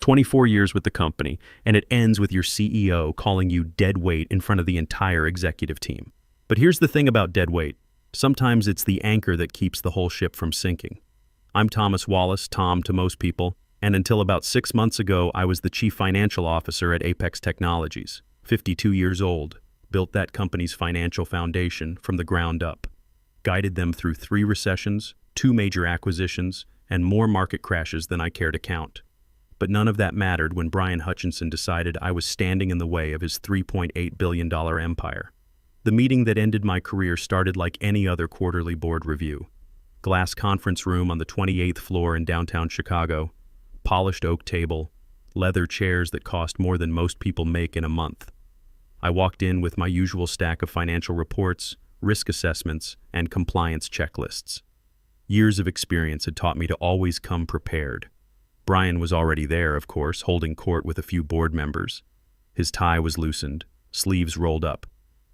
24 years with the company, and it ends with your CEO calling you dead weight in front of the entire executive team. But here's the thing about dead weight. Sometimes it's the anchor that keeps the whole ship from sinking. I'm Thomas Wallace, Tom to most people, and until about 6 months ago, I was the chief financial officer at Apex Technologies. 52 years old, built that company's financial foundation from the ground up. Guided them through 3 recessions, 2 major acquisitions, and more market crashes than I care to count. But none of that mattered when Brian Hutchinson decided I was standing in the way of his $3.8 billion empire. The meeting that ended my career started like any other quarterly board review. Glass conference room on the 28th floor in downtown Chicago, polished oak table, leather chairs that cost more than most people make in a month. I walked in with my usual stack of financial reports, risk assessments, and compliance checklists. Years of experience had taught me to always come prepared. Brian was already there, of course, holding court with a few board members. His tie was loosened, sleeves rolled up.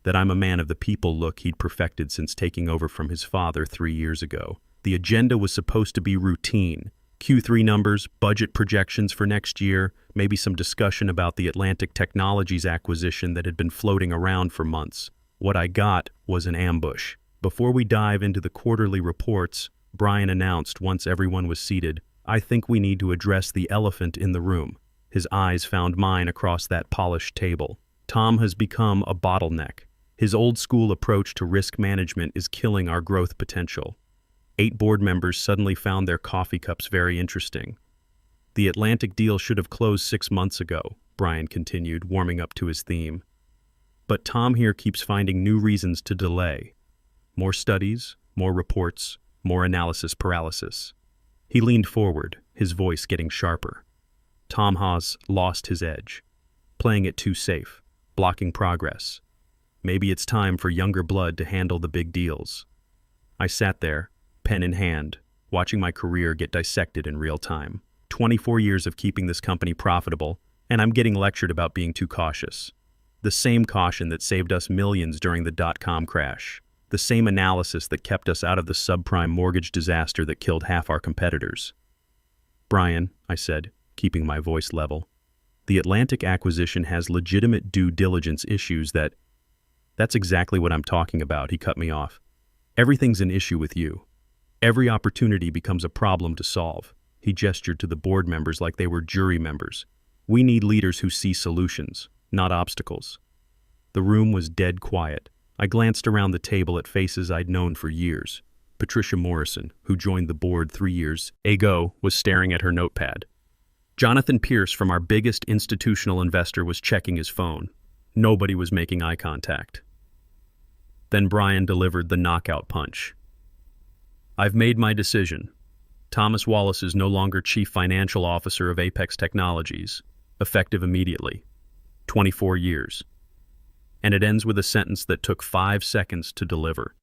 That I'm a man of the people look he'd perfected since taking over from his father 3 years ago. The agenda was supposed to be routine. Q3 numbers, budget projections for next year, maybe some discussion about the Atlantic Technologies acquisition that had been floating around for months. What I got was an ambush. Before we dive into the quarterly reports, Brian announced once everyone was seated, "I think we need to address the elephant in the room." His eyes found mine across that polished table. Tom has become a bottleneck. His old-school approach to risk management is killing our growth potential. 8 board members suddenly found their coffee cups very interesting. The Atlantic deal should have closed 6 months ago, Brian continued, warming up to his theme. But Tom here keeps finding new reasons to delay. More studies, more reports, more analysis paralysis. He leaned forward, his voice getting sharper. Tom has lost his edge, playing it too safe, blocking progress. Maybe it's time for younger blood to handle the big deals. I sat there, pen in hand, watching my career get dissected in real time. 24 years of keeping this company profitable, and I'm getting lectured about being too cautious. The same caution that saved us millions during the dot-com crash. The same analysis that kept us out of the subprime mortgage disaster that killed half our competitors. "Brian," I said, keeping my voice level, "the Atlantic acquisition has legitimate due diligence issues That's exactly what I'm talking about," he cut me off. "Everything's an issue with you. Every opportunity becomes a problem to solve." He gestured to the board members like they were jury members. "We need leaders who see solutions, not obstacles." The room was dead quiet. I glanced around the table at faces I'd known for years. Patricia Morrison, who joined the board 3 years ago, was staring at her notepad. Jonathan Pierce from our biggest institutional investor was checking his phone. Nobody was making eye contact. Then Brian delivered the knockout punch. "I've made my decision. Thomas Wallace is no longer Chief Financial Officer of Apex Technologies, effective immediately. 24 years. And it ends with a sentence that took 5 seconds to deliver.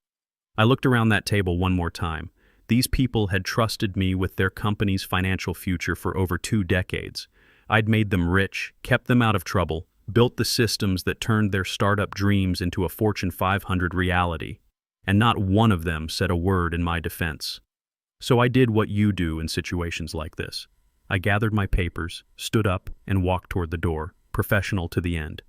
I looked around that table one more time. These people had trusted me with their company's financial future for over 2 decades. I'd made them rich, kept them out of trouble, built the systems that turned their startup dreams into a Fortune 500 reality, and not one of them said a word in my defense. So I did what you do in situations like this. I gathered my papers, stood up, and walked toward the door, professional to the end.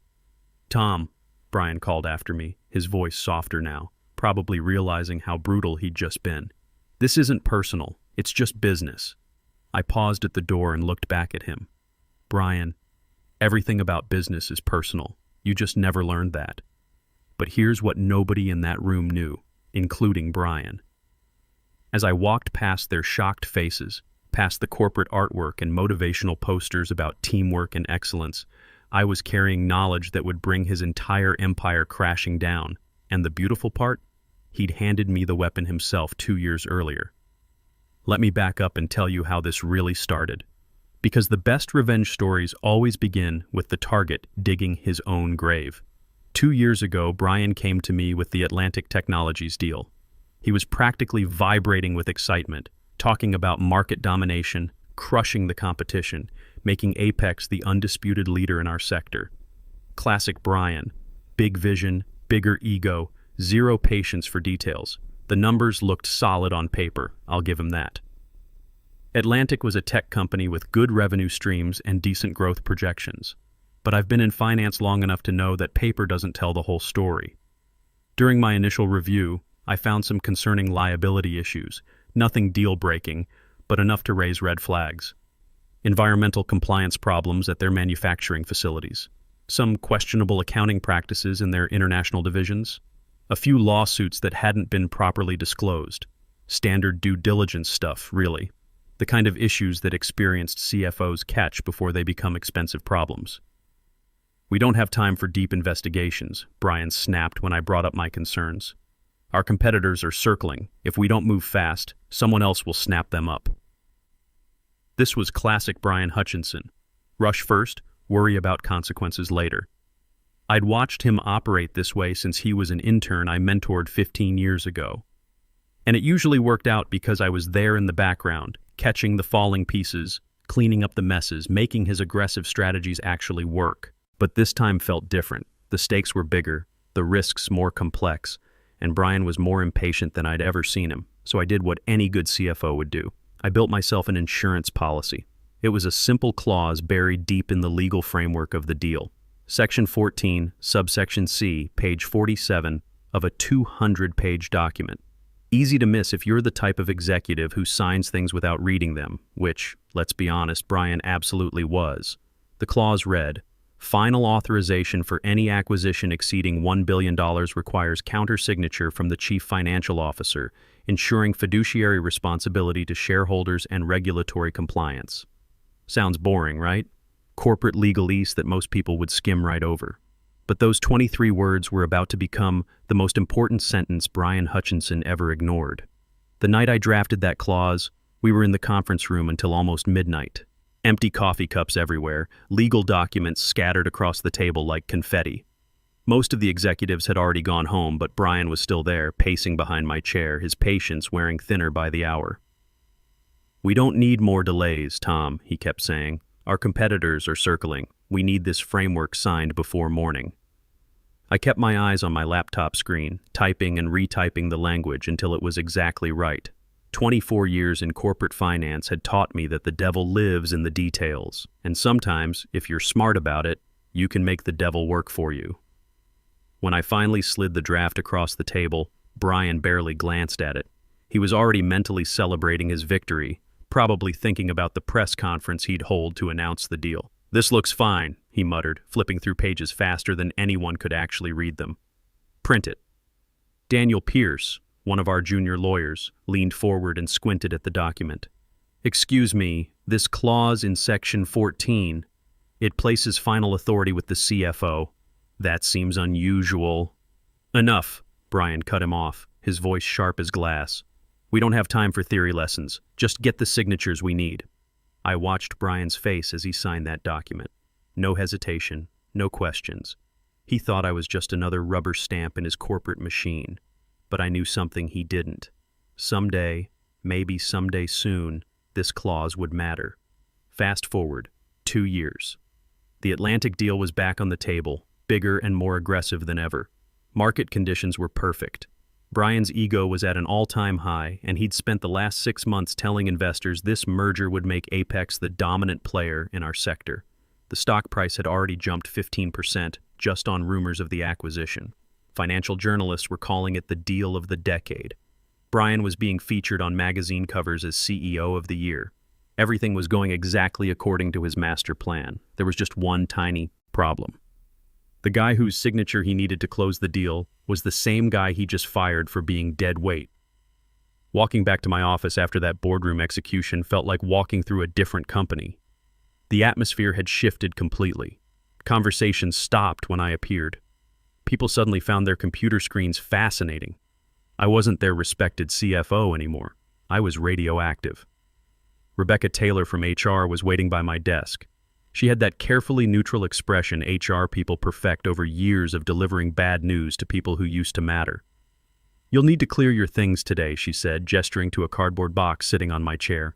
"Tom," Brian called after me, his voice softer now, probably realizing how brutal he'd just been. "This isn't personal, it's just business." I paused at the door and looked back at him. "Brian, everything about business is personal. You just never learned that. But here's what nobody in that room knew, including Brian." As I walked past their shocked faces, past the corporate artwork and motivational posters about teamwork and excellence, I was carrying knowledge that would bring his entire empire crashing down. And the beautiful part? He'd handed me the weapon himself 2 years earlier. Let me back up and tell you how this really started. Because the best revenge stories always begin with the target digging his own grave. 2 years ago, Brian came to me with the Atlantic Technologies deal. He was practically vibrating with excitement, talking about market domination, crushing the competition, making Apex the undisputed leader in our sector. Classic Brian. Big vision, bigger ego, zero patience for details. The numbers looked solid on paper, I'll give him that. Atlantic was a tech company with good revenue streams and decent growth projections. But I've been in finance long enough to know that paper doesn't tell the whole story. During my initial review, I found some concerning liability issues, nothing deal-breaking, but enough to raise red flags. Environmental compliance problems at their manufacturing facilities, some questionable accounting practices in their international divisions, a few lawsuits that hadn't been properly disclosed. Standard due diligence stuff, really. The kind of issues that experienced CFOs catch before they become expensive problems. "We don't have time for deep investigations," Brian snapped when I brought up my concerns. "Our competitors are circling. If we don't move fast, someone else will snap them up." This was classic Brian Hutchinson. Rush first, worry about consequences later. I'd watched him operate this way since he was an intern I mentored 15 years ago. And it usually worked out because I was there in the background, catching the falling pieces, cleaning up the messes, making his aggressive strategies actually work. But this time felt different. The stakes were bigger, the risks more complex, and Brian was more impatient than I'd ever seen him, so I did what any good CFO would do. I built myself an insurance policy. It was a simple clause buried deep in the legal framework of the deal. Section 14, subsection C, page 47 of a 200-page document. Easy to miss if you're the type of executive who signs things without reading them, which, let's be honest, Brian absolutely was. The clause read, "Final authorization for any acquisition exceeding $1 billion requires counter-signature from the Chief Financial Officer, ensuring fiduciary responsibility to shareholders and regulatory compliance." Sounds boring, right? Corporate legalese that most people would skim right over. But those 23 words were about to become the most important sentence Brian Hutchinson ever ignored. The night I drafted that clause, we were in the conference room until almost midnight. Empty coffee cups everywhere, legal documents scattered across the table like confetti. Most of the executives had already gone home, but Brian was still there, pacing behind my chair, his patience wearing thinner by the hour. "We don't need more delays, Tom," he kept saying. "Our competitors are circling. We need this framework signed before morning." I kept my eyes on my laptop screen, typing and retyping the language until it was exactly right. 24 years in corporate finance had taught me that the devil lives in the details, and sometimes, if you're smart about it, you can make the devil work for you. When I finally slid the draft across the table, Brian barely glanced at it. He was already mentally celebrating his victory, probably thinking about the press conference he'd hold to announce the deal. "This looks fine," he muttered, flipping through pages faster than anyone could actually read them. "Print it." Daniel Pierce, one of our junior lawyers, leaned forward and squinted at the document. "Excuse me, this clause in Section 14, it places final authority with the CFO. That seems unusual." "Enough," Brian cut him off, his voice sharp as glass. "We don't have time for theory lessons. Just get the signatures we need." I watched Brian's face as he signed that document. No hesitation, no questions. He thought I was just another rubber stamp in his corporate machine. But I knew something he didn't. Someday, maybe someday soon, this clause would matter. Fast forward, 2 years. The Atlantic deal was back on the table, bigger and more aggressive than ever. Market conditions were perfect. Brian's ego was at an all-time high, and he'd spent the last 6 months telling investors this merger would make Apex the dominant player in our sector. The stock price had already jumped 15% just on rumors of the acquisition. Financial journalists were calling it the deal of the decade. Brian was being featured on magazine covers as CEO of the year. Everything was going exactly according to his master plan. There was just one tiny problem. The guy whose signature he needed to close the deal was the same guy he just fired for being dead weight. Walking back to my office after that boardroom execution felt like walking through a different company. The atmosphere had shifted completely. Conversations stopped when I appeared. People suddenly found their computer screens fascinating. I wasn't their respected CFO anymore. I was radioactive. Rebecca Taylor from HR was waiting by my desk. She had that carefully neutral expression HR people perfect over years of delivering bad news to people who used to matter. "You'll need to clear your things today," she said, gesturing to a cardboard box sitting on my chair.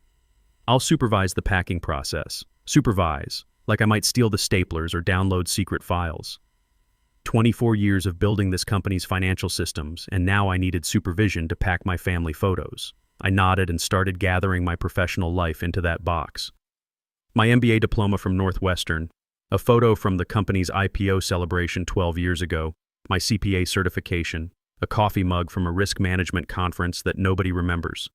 "I'll supervise the packing process. Supervise, like I might steal the staplers or download secret files. 24 years of building this company's financial systems, and now I needed supervision to pack my family photos. I nodded and started gathering my professional life into that box. My MBA diploma from Northwestern, a photo from the company's IPO celebration 12 years ago, my CPA certification, a coffee mug from a risk management conference that nobody remembers.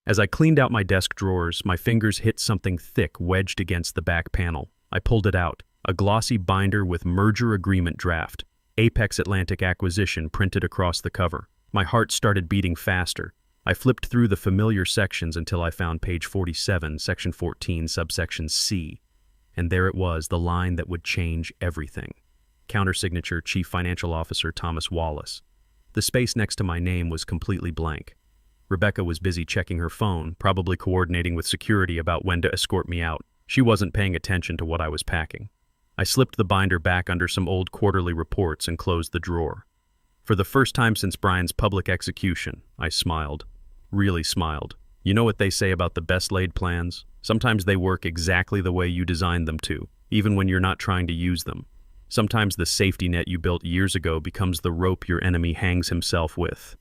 As I cleaned out my desk drawers, my fingers hit something thick wedged against the back panel. I pulled it out, a glossy binder with merger agreement draft, Apex Atlantic acquisition printed across the cover. My heart started beating faster. I flipped through the familiar sections until I found page 47, section 14, subsection C. And there it was, the line that would change everything. Countersignature, Chief Financial Officer Thomas Wallace. The space next to my name was completely blank. Rebecca was busy checking her phone, probably coordinating with security about when to escort me out. She wasn't paying attention to what I was packing. I slipped the binder back under some old quarterly reports and closed the drawer. For the first time since Brian's public execution, I smiled. Really smiled. You know what they say about the best laid plans? Sometimes they work exactly the way you designed them to, even when you're not trying to use them. Sometimes the safety net you built years ago becomes the rope your enemy hangs himself with.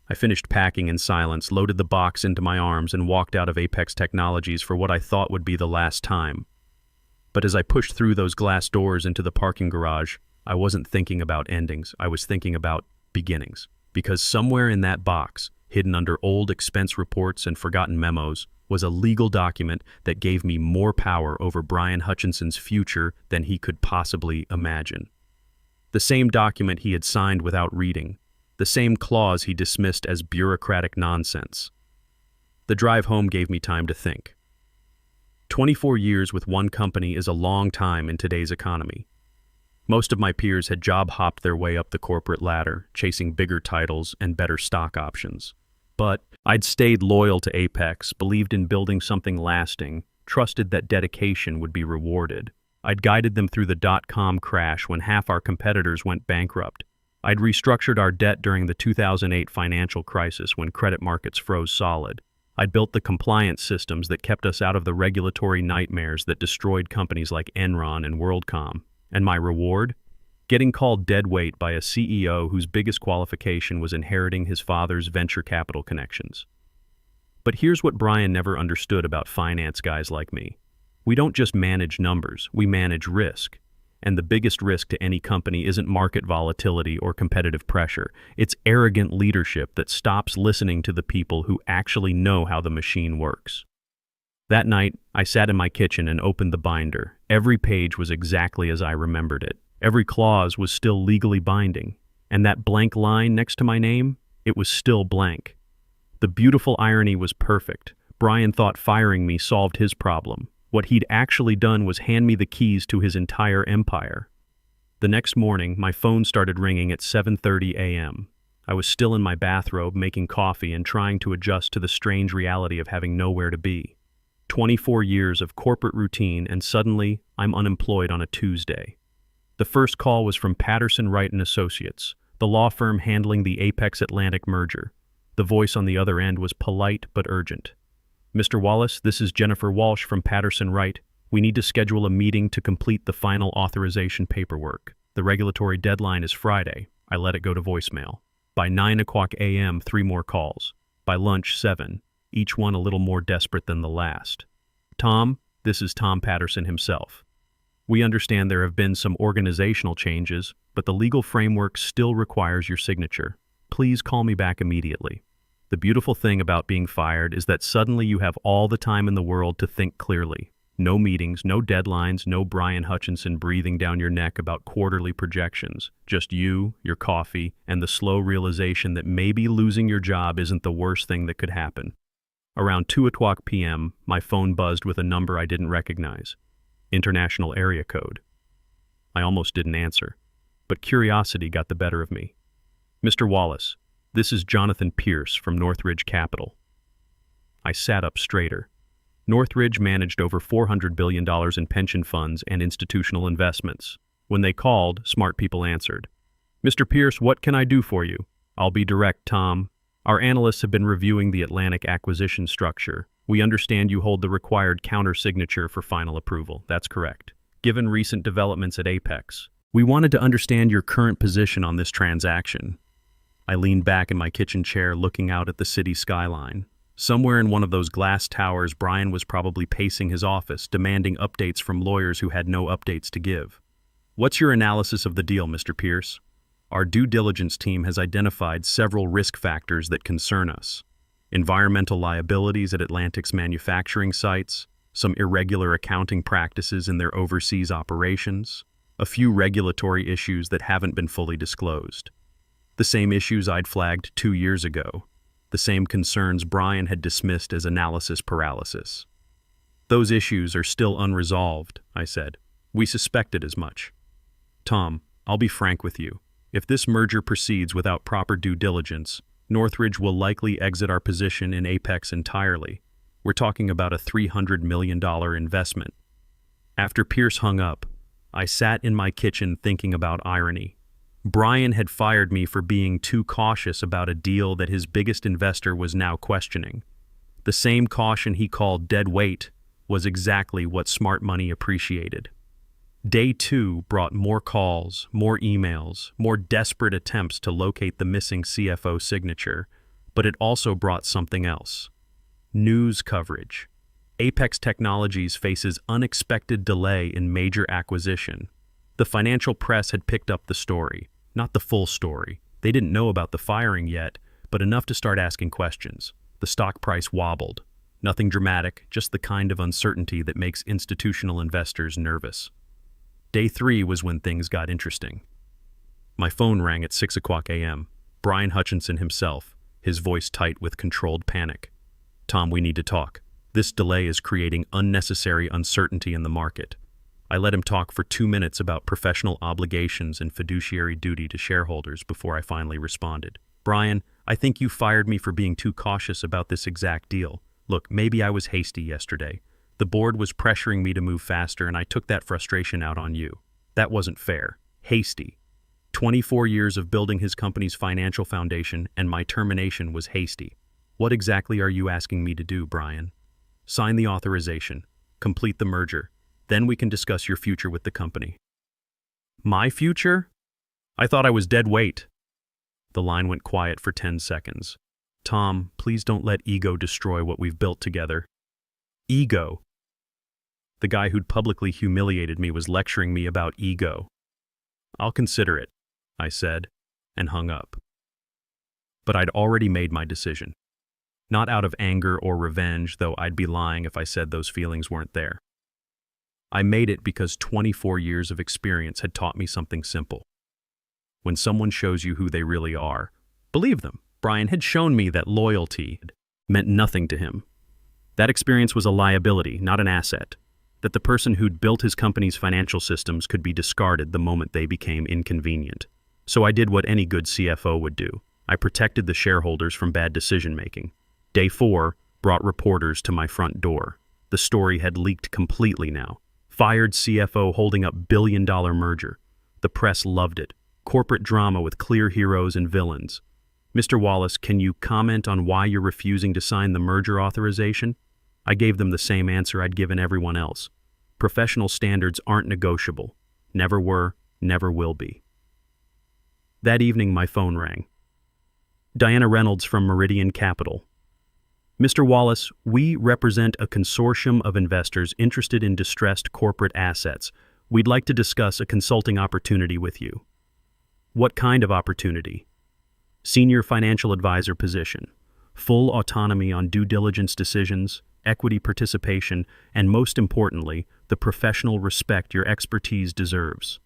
I finished packing in silence, loaded the box into my arms, and walked out of Apex Technologies for what I thought would be the last time. But as I pushed through those glass doors into the parking garage, I wasn't thinking about endings. I was thinking about beginnings. Because somewhere in that box, hidden under old expense reports and forgotten memos, was a legal document that gave me more power over Brian Hutchinson's future than he could possibly imagine. The same document he had signed without reading. The same clause he dismissed as bureaucratic nonsense. The drive home gave me time to think. 24 years with one company is a long time in today's economy. Most of my peers had job-hopped their way up the corporate ladder, chasing bigger titles and better stock options. But I'd stayed loyal to Apex, believed in building something lasting, trusted that dedication would be rewarded. I'd guided them through the dot-com crash when half our competitors went bankrupt. I'd restructured our debt during the 2008 financial crisis when credit markets froze solid. I'd built the compliance systems that kept us out of the regulatory nightmares that destroyed companies like Enron and WorldCom. And my reward? Getting called deadweight by a CEO whose biggest qualification was inheriting his father's venture capital connections. But here's what Brian never understood about finance guys like me. We don't just manage numbers, we manage risk. And the biggest risk to any company isn't market volatility or competitive pressure. It's arrogant leadership that stops listening to the people who actually know how the machine works. That night, I sat in my kitchen and opened the binder. Every page was exactly as I remembered it. Every clause was still legally binding. And that blank line next to my name, it was still blank. The beautiful irony was perfect. Brian thought firing me solved his problem. What he'd actually done was hand me the keys to his entire empire. The next morning, my phone started ringing at 7:30 a.m. I was still in my bathrobe, making coffee and trying to adjust to the strange reality of having nowhere to be. 24 years of corporate routine, and suddenly, I'm unemployed on a Tuesday. The first call was from Patterson, Wright & Associates, the law firm handling the Apex Atlantic merger. The voice on the other end was polite but urgent. Mr. Wallace, this is Jennifer Walsh from Patterson Wright. We need to schedule a meeting to complete the final authorization paperwork. The regulatory deadline is Friday. I let it go to voicemail. By 9:00 a.m., 3 more calls. By lunch, 7, each one a little more desperate than the last. Tom, this is Tom Patterson himself. We understand there have been some organizational changes, but the legal framework still requires your signature. Please call me back immediately. The beautiful thing about being fired is that suddenly you have all the time in the world to think clearly. No meetings, no deadlines, no Brian Hutchinson breathing down your neck about quarterly projections. Just you, your coffee, and the slow realization that maybe losing your job isn't the worst thing that could happen. Around 2:00 p.m., my phone buzzed with a number I didn't recognize. International area code. I almost didn't answer, but curiosity got the better of me. Mr. Wallace, this is Jonathan Pierce from Northridge Capital. I sat up straighter. Northridge managed over $400 billion in pension funds and institutional investments. When they called, smart people answered. Mr. Pierce, what can I do for you? I'll be direct, Tom. Our analysts have been reviewing the Atlantic acquisition structure. We understand you hold the required counter-signature for final approval. That's correct. Given recent developments at Apex, we wanted to understand your current position on this transaction. I leaned back in my kitchen chair looking out at the city skyline. Somewhere in one of those glass towers, Brian was probably pacing his office, demanding updates from lawyers who had no updates to give. "What's your analysis of the deal, Mr. Pierce?" "Our due diligence team has identified several risk factors that concern us. Environmental liabilities at Atlantic's manufacturing sites, some irregular accounting practices in their overseas operations, a few regulatory issues that haven't been fully disclosed. The same issues I'd flagged 2 years ago. The same concerns Brian had dismissed as analysis paralysis. Those issues are still unresolved," I said. "We suspected as much. Tom, I'll be frank with you. If this merger proceeds without proper due diligence, Northridge will likely exit our position in Apex entirely. We're talking about a $300 million investment." After Pierce hung up, I sat in my kitchen thinking about irony. Brian had fired me for being too cautious about a deal that his biggest investor was now questioning. The same caution he called dead weight was exactly what smart money appreciated. Day 2 brought more calls, more emails, more desperate attempts to locate the missing CFO signature, but it also brought something else. News coverage. Apex Technologies faces unexpected delay in major acquisition. The financial press had picked up the story, not the full story. They didn't know about the firing yet, but enough to start asking questions. The stock price wobbled. Nothing dramatic, just the kind of uncertainty that makes institutional investors nervous. Day 3 was when things got interesting. My phone rang at 6 o'clock a.m. Brian Hutchinson himself, his voice tight with controlled panic. "Tom, we need to talk. This delay is creating unnecessary uncertainty in the market." I let him talk for 2 minutes about professional obligations and fiduciary duty to shareholders before I finally responded. "Brian, I think you fired me for being too cautious about this exact deal. Look, maybe I was hasty yesterday. The board was pressuring me to move faster, and I took that frustration out on you. That wasn't fair. Hasty. 24 years of building his company's financial foundation, and my termination was hasty. What exactly are you asking me to do, Brian?" "Sign the authorization. Complete the merger. Then we can discuss your future with the company." "My future? I thought I was dead weight." The line went quiet for 10 seconds. "Tom, please don't let ego destroy what we've built together." Ego? The guy who'd publicly humiliated me was lecturing me about ego. "I'll consider it," I said, and hung up. But I'd already made my decision. Not out of anger or revenge, though I'd be lying if I said those feelings weren't there. I made it because 24 years of experience had taught me something simple. When someone shows you who they really are, believe them. Brian had shown me that loyalty meant nothing to him. That experience was a liability, not an asset. That the person who'd built his company's financial systems could be discarded the moment they became inconvenient. So I did what any good CFO would do. I protected the shareholders from bad decision-making. Day 4 brought reporters to my front door. The story had leaked completely now. Fired CFO holding up billion-dollar merger. The press loved it. Corporate drama with clear heroes and villains. "Mr. Wallace, can you comment on why you're refusing to sign the merger authorization?" I gave them the same answer I'd given everyone else. Professional standards aren't negotiable. Never were, never will be. That evening, my phone rang. Diana Reynolds from Meridian Capital. "Mr. Wallace, we represent a consortium of investors interested in distressed corporate assets. We'd like to discuss a consulting opportunity with you." "What kind of opportunity?" "Senior financial advisor position. Full autonomy on due diligence decisions, equity participation, and most importantly, the professional respect your expertise deserves."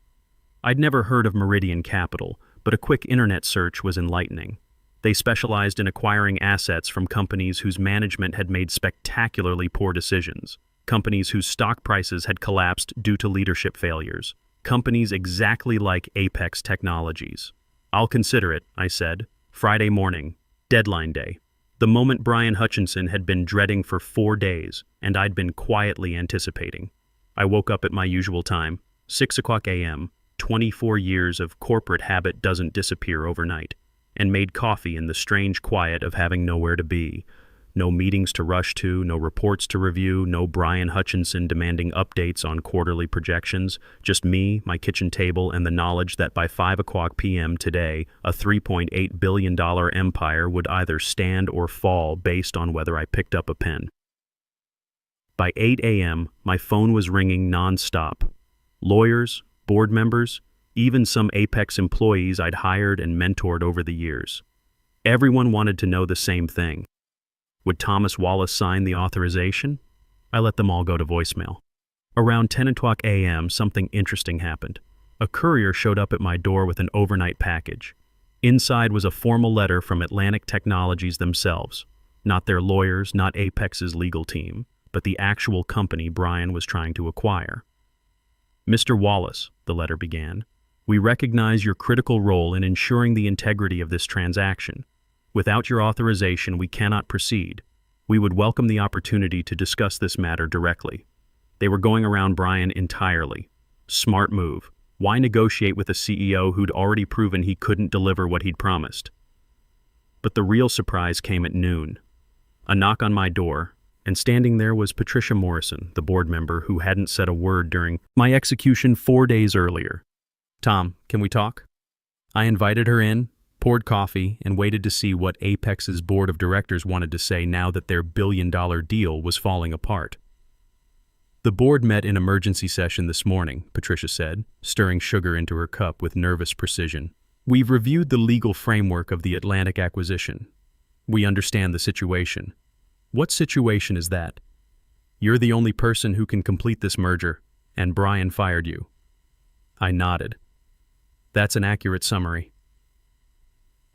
I'd never heard of Meridian Capital, but a quick internet search was enlightening. They specialized in acquiring assets from companies whose management had made spectacularly poor decisions, companies whose stock prices had collapsed due to leadership failures, companies exactly like Apex Technologies. "I'll consider it," I said. Friday morning, deadline day. The moment Brian Hutchinson had been dreading for 4 days, and I'd been quietly anticipating. I woke up at my usual time, 6 o'clock a.m., 24 years of corporate habit doesn't disappear overnight, and made coffee in the strange quiet of having nowhere to be. No meetings to rush to, no reports to review, no Brian Hutchinson demanding updates on quarterly projections. Just me, my kitchen table, and the knowledge that by 5 o'clock p.m. today, a $3.8 billion empire would either stand or fall based on whether I picked up a pen. By 8 a.m., my phone was ringing non-stop. Lawyers, board members, even some Apex employees I'd hired and mentored over the years. Everyone wanted to know the same thing. Would Thomas Wallace sign the authorization? I let them all go to voicemail. Around 10 o'clock a.m., something interesting happened. A courier showed up at my door with an overnight package. Inside was a formal letter from Atlantic Technologies themselves. Not their lawyers, not Apex's legal team, but the actual company Brian was trying to acquire. Mr. Wallace, the letter began, we recognize your critical role in ensuring the integrity of this transaction. Without your authorization, we cannot proceed. We would welcome the opportunity to discuss this matter directly. They were going around Brian entirely. Smart move. Why negotiate with a CEO who'd already proven he couldn't deliver what he'd promised? But the real surprise came at noon. A knock on my door, and standing there was Patricia Morrison, the board member who hadn't said a word during my execution 4 days earlier. Tom, can we talk? I invited her in, poured coffee, and waited to see what Apex's board of directors wanted to say now that their billion-dollar deal was falling apart. The board met in emergency session this morning, Patricia said, stirring sugar into her cup with nervous precision. We've reviewed the legal framework of the Atlantic acquisition. We understand the situation. What situation is that? You're the only person who can complete this merger, and Brian fired you. I nodded. That's an accurate summary.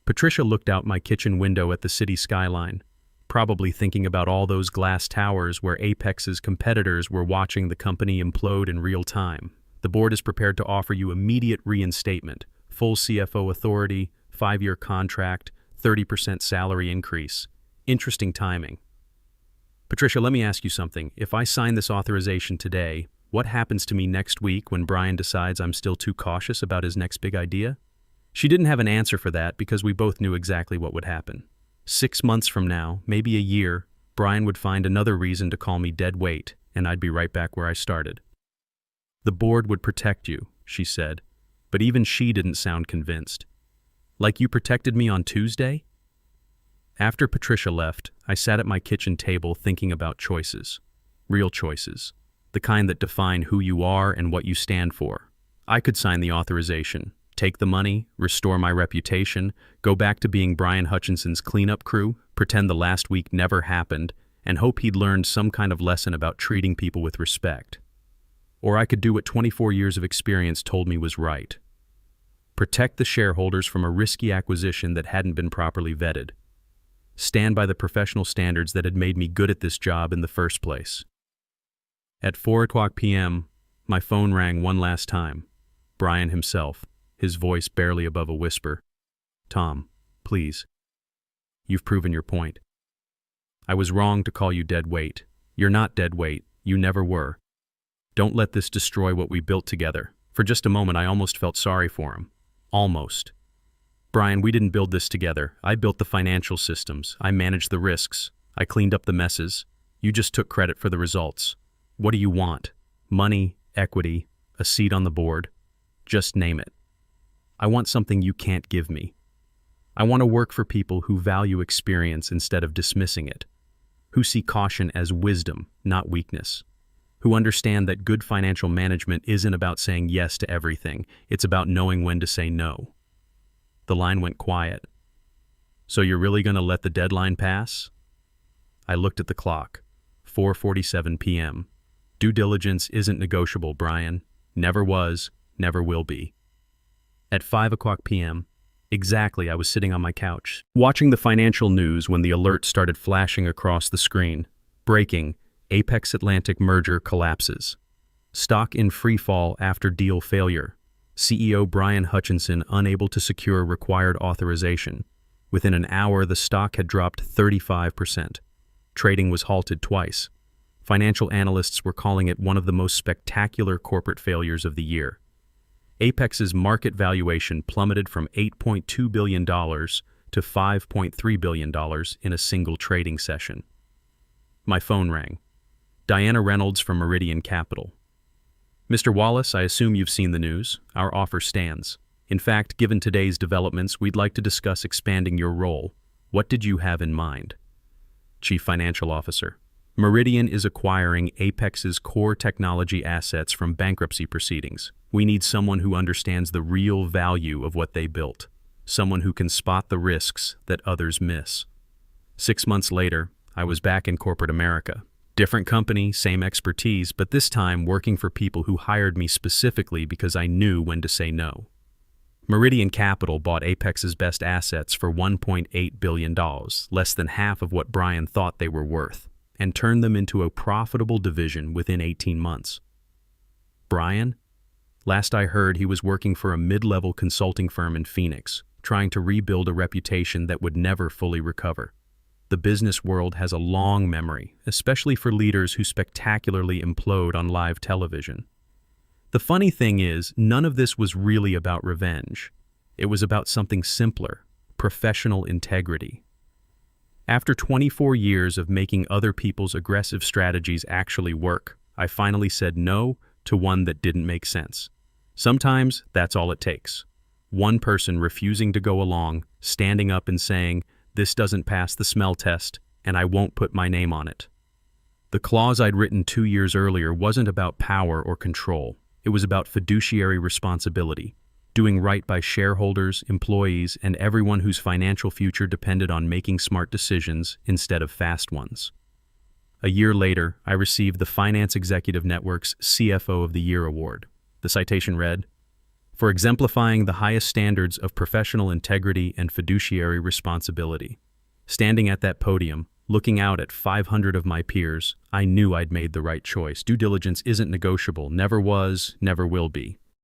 Patricia looked out my kitchen window at the city skyline, probably thinking about all those glass towers where Apex's competitors were watching the company implode in real time. The board is prepared to offer you immediate reinstatement, full CFO authority, 5-year contract, 30% salary increase. Interesting timing. Patricia, let me ask you something. If I sign this authorization today, what happens to me next week when Brian decides I'm still too cautious about his next big idea? She didn't have an answer for that because we both knew exactly what would happen. 6 months from now, maybe a year, Brian would find another reason to call me dead weight, and I'd be right back where I started. The board would protect you, she said, but even she didn't sound convinced. Like you protected me on Tuesday? After Patricia left, I sat at my kitchen table thinking about choices. Real choices. The kind that define who you are and what you stand for. I could sign the authorization, take the money, restore my reputation, go back to being Brian Hutchinson's cleanup crew, pretend the last week never happened, and hope he'd learned some kind of lesson about treating people with respect. Or I could do what 24 years of experience told me was right. Protect the shareholders from a risky acquisition that hadn't been properly vetted. Stand by the professional standards that had made me good at this job in the first place. At 4 o'clock p.m., my phone rang one last time. Brian himself, his voice barely above a whisper. Tom, please. You've proven your point. I was wrong to call you dead weight. You're not dead weight. You never were. Don't let this destroy what we built together. For just a moment, I almost felt sorry for him. Almost. Brian, we didn't build this together. I built the financial systems. I managed the risks. I cleaned up the messes. You just took credit for the results. What do you want? Money, equity, a seat on the board? Just name it. I want something you can't give me. I want to work for people who value experience instead of dismissing it, who see caution as wisdom, not weakness, who understand that good financial management isn't about saying yes to everything, it's about knowing when to say no. The line went quiet. So you're really going to let the deadline pass? I looked at the clock. 4:47 p.m. Due diligence isn't negotiable, Brian. Never was, never will be. At 5 o'clock p.m., exactly, I was sitting on my couch, watching the financial news when the alert started flashing across the screen. Breaking, Apex Atlantic merger collapses. Stock in free fall after deal failure. CEO Brian Hutchinson unable to secure required authorization. Within an hour, the stock had dropped 35%. Trading was halted twice. Financial analysts were calling it one of the most spectacular corporate failures of the year. Apex's market valuation plummeted from $8.2 billion to to $5.3 billion in a single trading session. My phone rang. Diana Reynolds from Meridian Capital. Mr. Wallace, I assume you've seen the news. Our offer stands. In fact, given today's developments, we'd like to discuss expanding your role. What did you have in mind? Chief Financial Officer. Meridian is acquiring Apex's core technology assets from bankruptcy proceedings. We need someone who understands the real value of what they built. Someone who can spot the risks that others miss. 6 months later, I was back in corporate America. Different company, same expertise, but this time working for people who hired me specifically because I knew when to say no. Meridian Capital bought Apex's best assets for $1.8 billion, less than half of what Brian thought they were worth, and turned them into a profitable division within 18 months. Brian? Last I heard, he was working for a mid-level consulting firm in Phoenix, trying to rebuild a reputation that would never fully recover. The business world has a long memory, especially for leaders who spectacularly implode on live television. The funny thing is, none of this was really about revenge. It was about something simpler: professional integrity. After 24 years of making other people's aggressive strategies actually work, I finally said no to one that didn't make sense. Sometimes that's all it takes. One person refusing to go along, standing up and saying, "This doesn't pass the smell test, and I won't put my name on it." The clause I'd written 2 years earlier wasn't about power or control. It was about fiduciary responsibility, doing right by shareholders, employees, and everyone whose financial future depended on making smart decisions instead of fast ones. A year later, I received the Finance Executive Network's CFO of the Year award. The citation read, "For exemplifying the highest standards of professional integrity and fiduciary responsibility." Standing at that podium, looking out at 500 of my peers, I knew I'd made the right choice. Due diligence isn't negotiable, never was, never will be.